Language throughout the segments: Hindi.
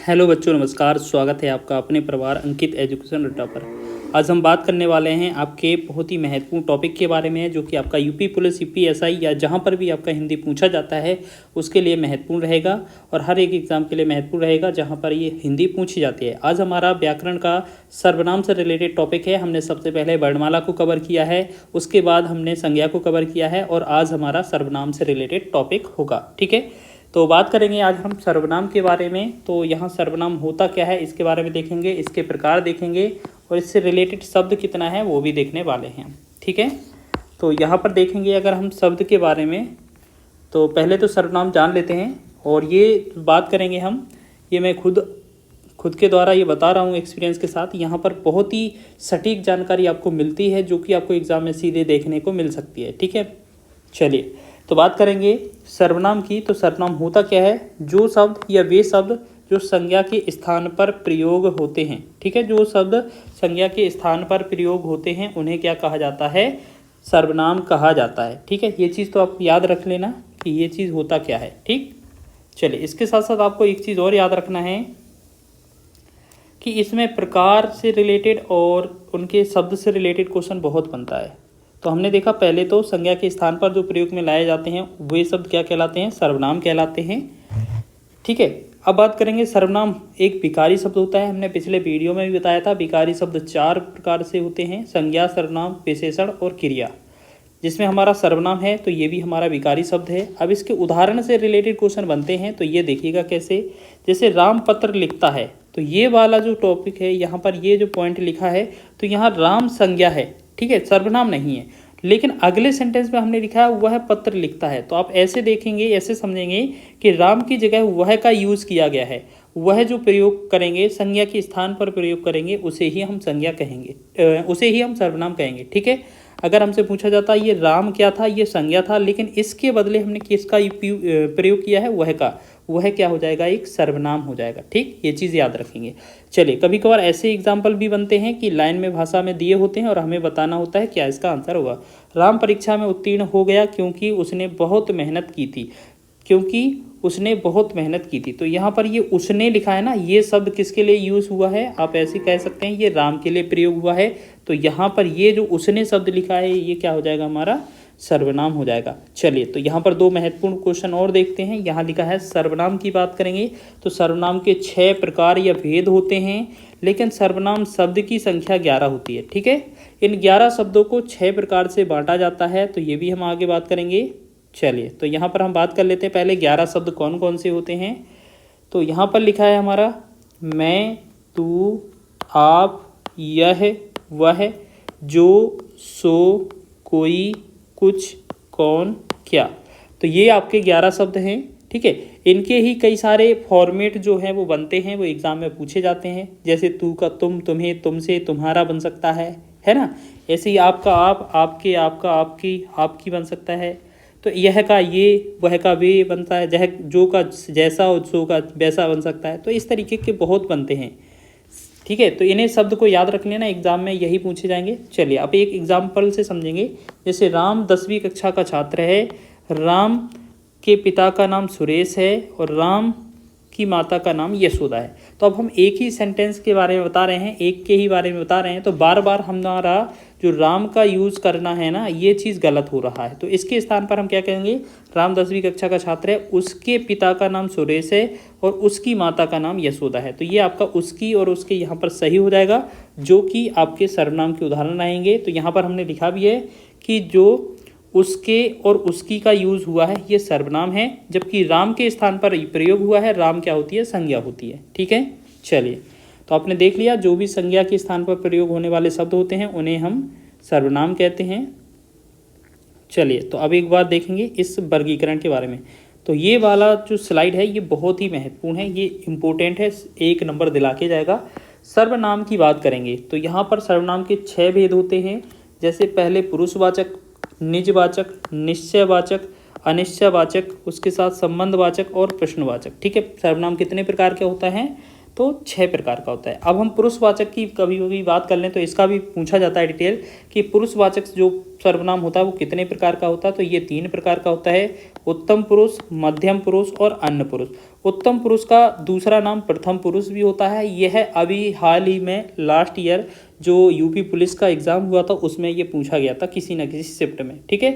हेलो बच्चों, नमस्कार। स्वागत है आपका अपने परिवार अंकित एजुकेशन अड्डा पर। आज हम बात करने वाले हैं आपके बहुत ही महत्वपूर्ण टॉपिक के बारे में, जो कि आपका यूपी पुलिस, यूपीएसआई या जहां पर भी आपका हिंदी पूछा जाता है उसके लिए महत्वपूर्ण रहेगा और हर एक एग्ज़ाम के लिए महत्वपूर्ण रहेगा जहां पर ये हिंदी पूछी जाती है। आज हमारा व्याकरण का सर्वनाम से रिलेटेड टॉपिक है। हमने सबसे पहले वर्णमाला को कवर किया है, उसके बाद हमने संज्ञा को कवर किया है और आज हमारा सर्वनाम से रिलेटेड टॉपिक होगा। ठीक है, तो बात करेंगे आज हम सर्वनाम के बारे में। तो यहाँ सर्वनाम होता क्या है इसके बारे में देखेंगे, इसके प्रकार देखेंगे और इससे रिलेटेड शब्द कितना है वो भी देखने वाले हैं। ठीक है, तो यहाँ पर देखेंगे अगर हम शब्द के बारे में, तो पहले तो सर्वनाम जान लेते हैं और ये बात करेंगे हम। ये मैं खुद के द्वारा ये बता रहा हूँ एक्सपीरियंस के साथ। यहाँ पर बहुत ही सटीक जानकारी आपको मिलती है जो कि आपको एग्ज़ाम में सीधे देखने को मिल सकती है। ठीक है, चलिए तो बात करेंगे सर्वनाम की। तो सर्वनाम होता क्या है? जो शब्द या वे शब्द जो संज्ञा के स्थान पर प्रयोग होते हैं। ठीक है, जो शब्द संज्ञा के स्थान पर प्रयोग होते हैं उन्हें क्या कहा जाता है? सर्वनाम कहा जाता है। ठीक है, ये चीज़ तो आप याद रख लेना कि ये चीज़ होता क्या है। ठीक, चलिए इसके साथ साथ आपको एक चीज़ और याद रखना है कि इसमें प्रकार से रिलेटेड और उनके शब्द से रिलेटेड क्वेश्चन बहुत बनता है। तो हमने देखा पहले तो संज्ञा के स्थान पर जो प्रयोग में लाए जाते हैं वे शब्द क्या कहलाते हैं? सर्वनाम कहलाते हैं। ठीक है, अब बात करेंगे सर्वनाम एक विकारी शब्द होता है। हमने पिछले वीडियो में भी बताया था विकारी शब्द 4 प्रकार से होते हैं: संज्ञा, सर्वनाम, विशेषण और क्रिया। जिसमें हमारा सर्वनाम है तो ये भी हमारा विकारी शब्द है। अब इसके उदाहरण से रिलेटेड क्वेश्चन बनते हैं, तो ये देखिएगा कैसे। जैसे राम पत्र लिखता है, तो ये वाला जो टॉपिक है यहाँ पर ये जो पॉइंट लिखा है तो यहाँ राम संज्ञा है। ठीक है, सर्वनाम नहीं है। लेकिन अगले सेंटेंस में हमने लिखा है वह पत्र लिखता है, तो आप ऐसे देखेंगे, ऐसे समझेंगे कि राम की जगह वह का यूज़ किया गया है। वह जो प्रयोग करेंगे संज्ञा के स्थान पर प्रयोग करेंगे उसे ही हम संज्ञा कहेंगे, उसे ही हम सर्वनाम कहेंगे। ठीक है, अगर हमसे पूछा जाता ये राम क्या था? ये संज्ञा था, लेकिन इसके बदले हमने किसका प्रयोग किया है? वह का। वह क्या हो जाएगा? एक सर्वनाम हो जाएगा। ठीक, ये चीज़ याद रखेंगे। चलिए, कभी कभार ऐसे एग्जाम्पल भी बनते हैं कि लाइन में भाषा में दिए होते हैं और हमें बताना होता है क्या इसका आंसर होगा। राम परीक्षा में उत्तीर्ण हो गया क्योंकि उसने बहुत मेहनत की थी। क्योंकि उसने बहुत मेहनत की थी, तो यहाँ पर ये उसने लिखा है ना, ये शब्द किसके लिए यूज़ हुआ है? आप ऐसे कह सकते हैं ये राम के लिए प्रयोग हुआ है। तो यहाँ पर ये जो उसने शब्द लिखा है ये क्या हो जाएगा? हमारा सर्वनाम हो जाएगा। चलिए, तो यहाँ पर 2 महत्वपूर्ण क्वेश्चन और देखते हैं। यहाँ लिखा है सर्वनाम की बात करेंगे तो सर्वनाम के 6 प्रकार या भेद होते हैं, लेकिन सर्वनाम शब्द की संख्या 11 होती है। ठीक है, इन 11 शब्दों को 6 प्रकार से बांटा जाता है, तो ये भी हम आगे बात करेंगे। चलिए, तो यहाँ पर हम बात कर लेते हैं पहले 11 शब्द कौन कौन से होते हैं। तो यहाँ पर लिखा है हमारा मैं, तू, आप, यह, वह, जो, सो, कोई, कुछ, कौन, क्या। तो ये आपके 11 शब्द हैं। ठीक है, इनके ही कई सारे फॉर्मेट जो हैं वो बनते हैं, वो एग्ज़ाम में पूछे जाते हैं। जैसे तू का तुम, तुम्हें, तुमसे, तुम्हारा बन सकता है ना। ऐसे ही आपका आप, आपके, आपका, आपकी, आपकी बन सकता है। तो यह का ये, वह का वे बनता है। जो का जैसा और सो का वैसा बन सकता है। तो इस तरीके के बहुत बनते हैं। ठीक है, तो इन्हें शब्द को याद रख लेना, एग्जाम में यही पूछे जाएंगे। चलिए, अब एक एग्जाम्पल से समझेंगे। जैसे राम 10वीं कक्षा का छात्र है, राम के पिता का नाम सुरेश है और राम की माता का नाम यशोदा है। तो अब हम एक ही सेंटेंस के बारे में बता रहे हैं, एक के ही बारे में बता रहे हैं, तो बार बार हमारा जो राम का यूज़ करना है ना, ये चीज़ गलत हो रहा है। तो इसके स्थान पर हम क्या कहेंगे? राम 10वीं कक्षा का छात्र है, उसके पिता का नाम सुरेश है और उसकी माता का नाम यशोदा है। तो ये आपका उसकी और उसके यहाँ पर सही हो जाएगा, जो कि आपके सर्वनाम के उदाहरण आएंगे। तो यहाँ पर हमने लिखा भी है कि जो उसके और उसकी का यूज़ हुआ है ये सर्वनाम है, जबकि राम के स्थान पर प्रयोग हुआ है, राम क्या होती है? संज्ञा होती है। ठीक है, चलिए, तो आपने देख लिया जो भी संज्ञा के स्थान पर प्रयोग होने वाले शब्द होते हैं उन्हें हम सर्वनाम कहते हैं। चलिए, तो अब एक बात देखेंगे इस वर्गीकरण के बारे में। तो ये वाला जो स्लाइड है ये बहुत ही महत्वपूर्ण है, ये इम्पोर्टेंट है, 1 नंबर दिला के जाएगा। सर्वनाम की बात करेंगे तो यहाँ पर सर्वनाम के 6 भेद होते हैं। जैसे पहले पुरुषवाचक, निजवाचक, निश्चयवाचक, अनिश्चयवाचक, उसके साथ संबंधवाचक और प्रश्नवाचक। ठीक है, सर्वनाम कितने प्रकार के होता है? तो 6 प्रकार का होता है। अब हम पुरुषवाचक की कभी कभी बात कर लें तो इसका भी पूछा जाता है डिटेल कि पुरुषवाचक जो सर्वनाम होता है वो कितने प्रकार का होता है। तो ये 3 प्रकार का होता है, उत्तम पुरुष, मध्यम पुरुष और अन्य पुरुष। उत्तम पुरुष का दूसरा नाम प्रथम पुरुष भी होता है। यह अभी हाल ही में लास्ट ईयर जो यूपी पुलिस का एग्ज़ाम हुआ था उसमें ये पूछा गया था किसी न किसी शिफ्ट में, ठीक है।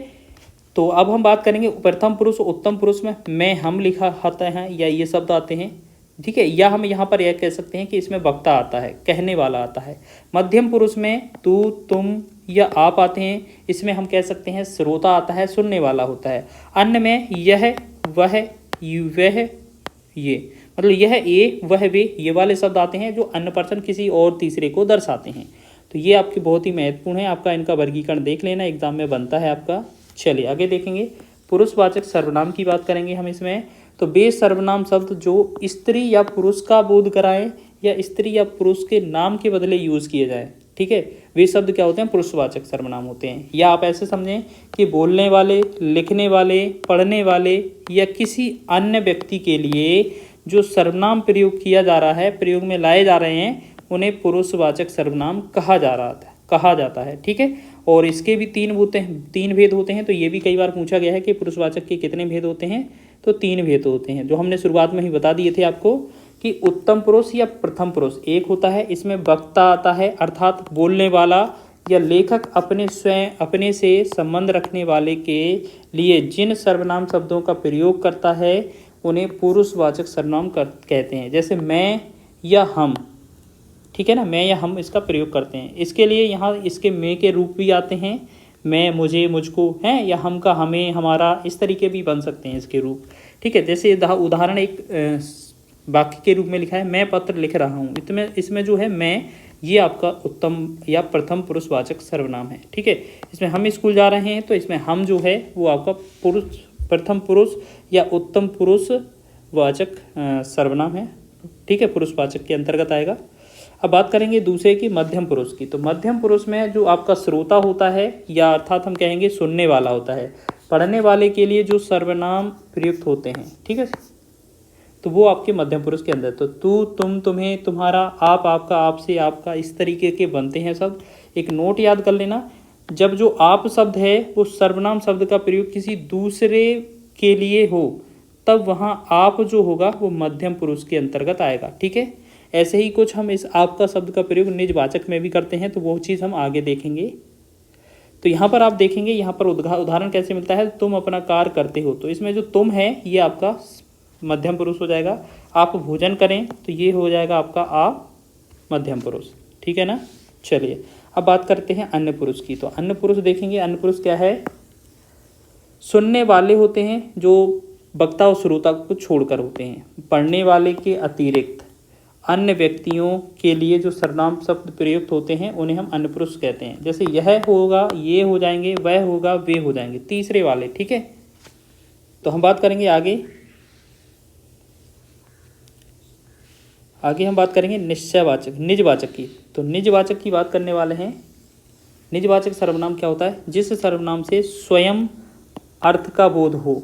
तो अब हम बात करेंगे प्रथम पुरुष उत्तम पुरुष में मैं हम लिखा आता है या ये शब्द आते हैं, ठीक है, या हम यहाँ पर यह कह सकते हैं कि इसमें वक्ता आता है, कहने वाला आता है। मध्यम पुरुष में तू, तुम या आप आते हैं, इसमें हम कह सकते हैं श्रोता आता है, सुनने वाला होता है। अन्य में यह, वह, वह, ये, मतलब यह, ये, वह, वे, ये वाले शब्द आते हैं जो अन्य पर्सन किसी और तीसरे को दर्शाते हैं। तो ये आपकी बहुत ही महत्वपूर्ण है, आपका इनका वर्गीकरण देख लेना, एग्जाम में बनता है आपका। चलिए आगे देखेंगे, पुरुषवाचक सर्वनाम की बात करेंगे हम इसमें। तो वे सर्वनाम शब्द जो स्त्री या पुरुष का बोध कराएं या स्त्री या पुरुष के नाम के बदले यूज़ किए जाएं, ठीक है, वे शब्द क्या होते हैं, पुरुषवाचक सर्वनाम होते हैं। या आप ऐसे समझें कि बोलने वाले, लिखने वाले, पढ़ने वाले या किसी अन्य व्यक्ति के लिए जो सर्वनाम प्रयोग किया जा रहा है, प्रयोग में लाए जा रहे हैं, उन्हें पुरुषवाचक सर्वनाम कहा जाता है, ठीक है। और इसके भी 3 भेद होते हैं। तो ये भी कई बार पूछा गया है कि पुरुषवाचक के कितने भेद होते हैं। तो 3 भेद होते हैं जो हमने शुरुआत में ही बता दिए थे आपको कि उत्तम पुरुष या प्रथम पुरुष एक होता है, इसमें वक्ता आता है अर्थात बोलने वाला या लेखक अपने से संबंध रखने वाले के लिए जिन सर्वनाम शब्दों का प्रयोग करता है उन्हें पुरुषवाचक सर्वनाम कहते हैं। जैसे मैं या हम, ठीक है ना, मैं या हम इसका प्रयोग करते हैं। इसके लिए यहाँ इसके मैं के रूप भी आते हैं, मैं, मुझे, मुझको, हैं, या हम का हमें, हमारा, इस तरीके भी बन सकते हैं इसके रूप, ठीक है। जैसे उदाहरण एक वाक्य के रूप में लिखा है, मैं पत्र लिख रहा हूँ, इसमें जो है मैं, ये आपका उत्तम या प्रथम पुरुषवाचक सर्वनाम है, ठीक है। इसमें हम स्कूल जा रहे हैं तो इसमें हम जो है वो आपका प्रथम पुरुष या उत्तम पुरुषवाचक सर्वनाम है, ठीक है, पुरुषवाचक के अंतर्गत आएगा। अब बात करेंगे दूसरे की, मध्यम पुरुष की। तो मध्यम पुरुष में जो आपका श्रोता होता है या अर्थात हम कहेंगे सुनने वाला होता है, पढ़ने वाले के लिए जो सर्वनाम प्रयुक्त होते हैं, ठीक है, तो वो आपके मध्यम पुरुष के अंदर। तो तू, तुम, तुम्हें, तुम्हारा, आप, आपका, आपसे, आपका, इस तरीके के बनते हैं शब्द। एक नोट याद कर लेना, जब जो आप शब्द है वो सर्वनाम शब्द का प्रयोग किसी दूसरे के लिए हो तब वहाँ आप जो होगा वो मध्यम पुरुष के अंतर्गत आएगा, ठीक है। ऐसे ही कुछ हम इस आपका शब्द का प्रयोग निजवाचक में भी करते हैं, तो वो चीज़ हम आगे देखेंगे। तो यहाँ पर आप देखेंगे, यहाँ पर उदाहरण कैसे मिलता है, तुम अपना कार्य करते हो, तो इसमें जो तुम है ये आपका मध्यम पुरुष हो जाएगा। आप भोजन करें तो ये हो जाएगा आपका आप मध्यम पुरुष, ठीक है ना। चलिए अब बात करते हैं अन्य पुरुष की। तो अन्य पुरुष देखेंगे, अन्य पुरुष क्या है, सुनने वाले होते हैं जो वक्ता और श्रोता को छोड़कर होते हैं। पढ़ने वाले के अतिरिक्त अन्य व्यक्तियों के लिए जो सर्वनाम शब्द प्रयुक्त होते हैं उन्हें हम अन्य पुरुष कहते हैं। जैसे यह होगा, ये हो जाएंगे, वह होगा, वे हो जाएंगे, तीसरे वाले, ठीक है। तो हम बात करेंगे आगे हम बात करेंगे निश्चयवाचक, निजवाचक की। तो निजवाचक की बात करने वाले हैं। निजवाचक सर्वनाम क्या होता है, जिस सर्वनाम से स्वयं अर्थ का बोध हो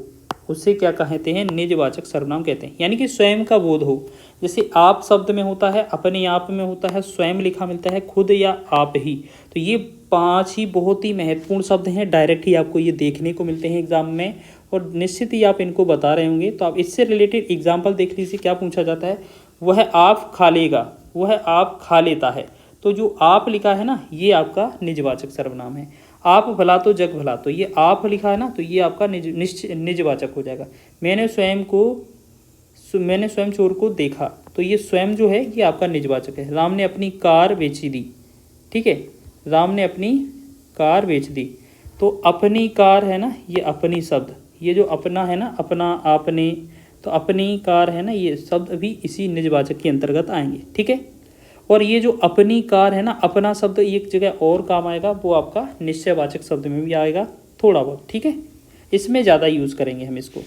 उसे क्या कहते हैं, निजवाचक सर्वनाम कहते हैं। यानी कि स्वयं का बोध हो, जैसे आप शब्द में होता है, अपने आप में होता है, स्वयं लिखा मिलता है, खुद या आप ही। तो ये 5 ही बहुत ही महत्वपूर्ण शब्द हैं, डायरेक्ट ही आपको ये देखने को मिलते हैं एग्जाम में और निश्चित ही आप इनको बता रहे होंगे। तो आप इससे रिलेटेड एग्जाम्पल देख लीजिए, क्या पूछा जाता है, वह आप खा लेगा, वह आप खा लेता है। तो जो आप लिखा है ना ये आपका निजवाचक सर्वनाम है। आप भला तो जग भला, तो ये आप लिखा है ना तो ये आपका निजवाचक हो जाएगा। मैंने स्वयं चोर को देखा, तो ये स्वयं जो है ये आपका निजवाचक है। राम ने अपनी कार बेची दी, ठीक है, राम ने अपनी कार बेच दी। तो अपनी कार है ना, ये अपनी शब्द, ये जो अपना है ना, अपना, आपने, तो अपनी कार है ना, ये शब्द भी इसी निजवाचक के अंतर्गत आएंगे, ठीक है। और ये जो अपनी कार है ना, अपना शब्द एक जगह और काम आएगा, वो आपका निश्चयवाचक शब्द में भी आएगा थोड़ा बहुत, ठीक है, इसमें ज़्यादा यूज़ करेंगे हम इसको।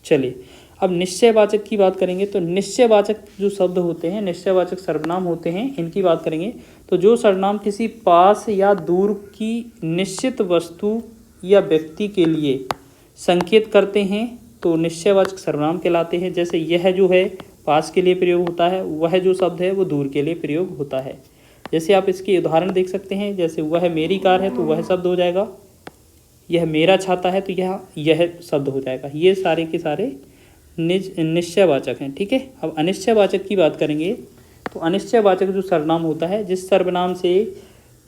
चलिए अब निश्चयवाचक की बात करेंगे। तो निश्चयवाचक जो शब्द होते हैं, निश्चयवाचक सर्वनाम होते हैं, इनकी बात करेंगे। तो जो सर्वनाम किसी पास या दूर की निश्चित वस्तु या व्यक्ति के लिए संकेत करते हैं तो निश्चयवाचक सर्वनाम कहलाते हैं। जैसे यह जो है पास के लिए प्रयोग होता है, वह जो शब्द है वो दूर के लिए प्रयोग होता है। जैसे आप इसकी उदाहरण देख सकते हैं, जैसे वह मेरी कार है तो वह शब्द हो जाएगा, यह मेरा छाता है तो यह शब्द हो जाएगा। ये सारे के सारे निश्चयवाचक हैं। ठीक है, अब अनिश्चयवाचक की बात करेंगे तो अनिश्चयवाचक जो सर्वनाम होता है जिस सर्वनाम से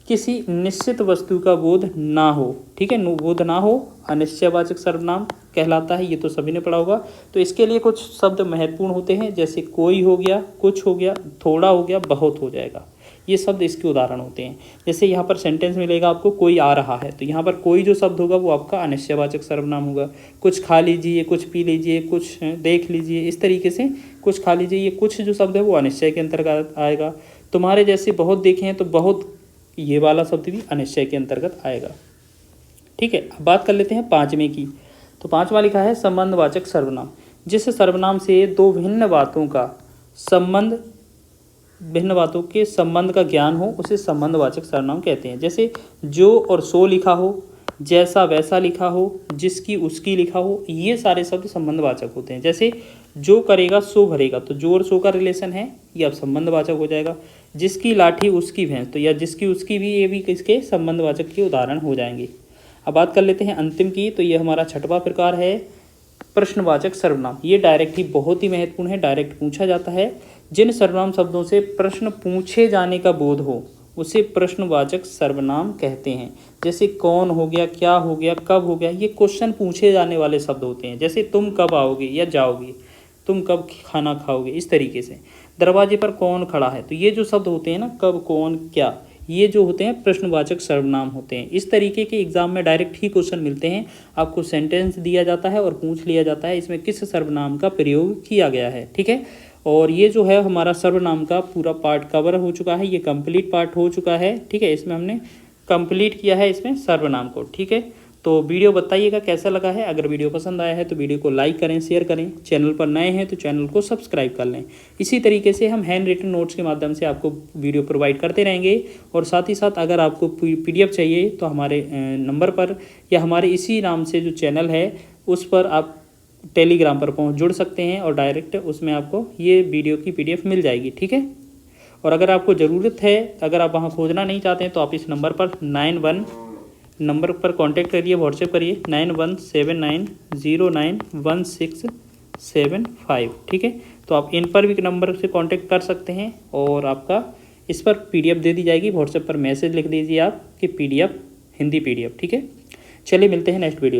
किसी निश्चित वस्तु का बोध ना हो, ठीक है, बोध ना हो, अनिश्चयवाचक सर्वनाम कहलाता है। ये तो सभी ने पढ़ा होगा। तो इसके लिए कुछ शब्द महत्वपूर्ण होते हैं, जैसे कोई हो गया, कुछ हो गया, थोड़ा हो गया, बहुत हो जाएगा। ये शब्द इसके उदाहरण होते हैं। जैसे यहाँ पर सेंटेंस मिलेगा आपको, कोई आ रहा है, तो यहाँ पर कोई जो शब्द होगा वो आपका अनिश्चयवाचक सर्वनाम होगा। कुछ खा लीजिए, कुछ पी लीजिए, कुछ देख लीजिए, इस तरीके से कुछ खा लीजिए, ये कुछ जो शब्द है वो अनिश्चय के अंतर्गत आएगा। तुम्हारे जैसे बहुत देखे हैं तो बहुत, ये वाला शब्द भी अनिश्चय के अंतर्गत आएगा। ठीक है, अब बात कर लेते हैं पाँचवें की। तो पाँचवा लिखा है संबंधवाचक सर्वनाम। जिस सर्वनाम से दो भिन्न बातों के संबंध का ज्ञान हो उसे संबंधवाचक सर्वनाम कहते हैं। जैसे जो और सो लिखा हो, जैसा वैसा लिखा हो, जिसकी उसकी लिखा हो, ये सारे शब्द संबंधवाचक होते हैं। जैसे जो करेगा सो भरेगा, तो जो और सो का रिलेशन है ये अब संबंधवाचक हो जाएगा। जिसकी लाठी उसकी भैंस, तो या जिसकी उसकी भी, ये भी किसके संबंधवाचक के उदाहरण हो जाएंगे। अब बात कर लेते हैं अंतिम की। तो ये हमारा छठवां प्रकार है प्रश्नवाचक सर्वनाम। ये डायरेक्ट ही बहुत ही महत्वपूर्ण है, डायरेक्ट पूछा जाता है। जिन सर्वनाम शब्दों से प्रश्न पूछे जाने का बोध हो उसे प्रश्नवाचक सर्वनाम कहते हैं। जैसे कौन हो गया, क्या हो गया, कब हो गया, ये क्वेश्चन पूछे जाने वाले शब्द होते हैं। जैसे तुम कब आओगे या जाओगे, तुम कब खाना खाओगे, इस तरीके से। दरवाजे पर कौन खड़ा है, तो ये जो शब्द होते हैं ना, कब, कौन, क्या, ये जो होते हैं प्रश्नवाचक सर्वनाम होते हैं। इस तरीके के एग्जाम में डायरेक्ट ही क्वेश्चन मिलते हैं। आपको सेंटेंस दिया जाता है और पूछ लिया जाता है इसमें किस सर्वनाम का प्रयोग किया गया है। ठीक है, और ये जो है हमारा सर्वनाम का पूरा पार्ट कवर हो चुका है, ये कंप्लीट पार्ट हो चुका है। ठीक है, इसमें हमने कंप्लीट किया है इसमें सर्वनाम को। ठीक है, तो वीडियो बताइएगा कैसा लगा है। अगर वीडियो पसंद आया है तो वीडियो को लाइक करें, शेयर करें। चैनल पर नए हैं तो चैनल को सब्सक्राइब कर लें। इसी तरीके से हम हैंड रिटन नोट्स के माध्यम से आपको वीडियो प्रोवाइड करते रहेंगे। और साथ ही साथ अगर आपको PDF चाहिए तो हमारे नंबर पर या हमारे इसी नाम से जो चैनल है उस पर आप टेलीग्राम पर जुड़ सकते हैं और डायरेक्ट उसमें आपको ये वीडियो की PDF मिल जाएगी। ठीक है, और अगर आपको ज़रूरत है, अगर आप वहाँ खोजना नहीं चाहते हैं तो आप इस नंबर पर 91 नंबर पर कांटेक्ट करिए, व्हाट्सएप करिए 9179091675। ठीक है, तो आप इन पर भी नंबर से कांटेक्ट कर सकते हैं और आपका इस पर PDF दे दी जाएगी। व्हाट्सएप पर मैसेज लिख दीजिए आप कि PDF, हिंदी PDF। ठीक है, चलिए मिलते हैं नेक्स्ट वीडियो में।